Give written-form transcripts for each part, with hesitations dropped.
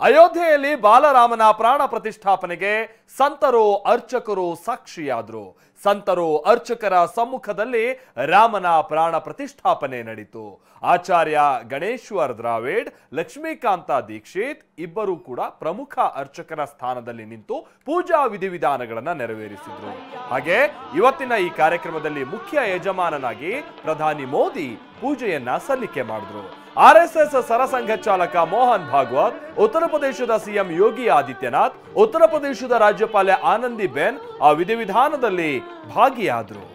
ಅಯೋಧ್ಯೆಯಲ್ಲಿ ಬಾಲರಾಮನ ಪ್ರಾಣ ಪ್ರತಿಷ್ಠಾಪನೆಗೆ ಸಂತರು ಅರ್ಚಕರು ಸಾಕ್ಷಿಯಾದರು. ಸಂತರು ಅರ್ಚಕರ ಸಮ್ಮುಖದಲ್ಲಿ ರಾಮನ ಪ್ರಾಣ ಪ್ರತಿಷ್ಠಾಪನೆ ನಡೆಯಿತು. ಆಚಾರ್ಯ ಗಣೇಶ್ವರ್ ದ್ರಾವಿಡ್, ಲಕ್ಷ್ಮೀಕಾಂತ ದೀಕ್ಷಿತ್ ಇಬ್ಬರು ಕೂಡ ಪ್ರಮುಖ ಅರ್ಚಕರ ಸ್ಥಾನದಲ್ಲಿ ನಿಂತು ಪೂಜಾ ವಿಧಿವಿಧಾನಗಳನ್ನು ನೆರವೇರಿಸಿದ್ರು. ಹಾಗೆ ಇವತ್ತಿನ ಈ ಕಾರ್ಯಕ್ರಮದಲ್ಲಿ ಮುಖ್ಯ ಯಜಮಾನನಾಗಿ ಪ್ರಧಾನಿ ಮೋದಿ ಪೂಜೆಯನ್ನ ಸಲ್ಲಿಕೆ ಮಾಡಿದ್ರು. ಆರ್ಎಸ್ಎಸ್ ಸರಸಂಘ ಚಾಲಕ ಮೋಹನ್ ಭಾಗವತ್, ಉತ್ತರ ಪ್ರದೇಶದ ಸಿಎಂ ಯೋಗಿ ಆದಿತ್ಯನಾಥ್, ಉತ್ತರ ಪ್ರದೇಶದ ರಾಜ್ಯಪಾಲೆ ಆನಂದಿ ಬೆನ್ ಆ ವಿಧಿವಿಧಾನದಲ್ಲಿ ಭಾಗಿಯಾದರು.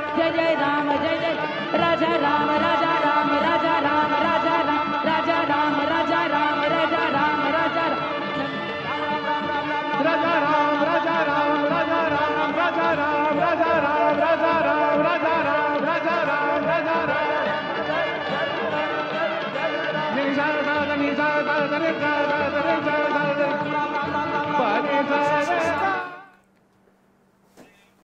जय जय राम राजा राम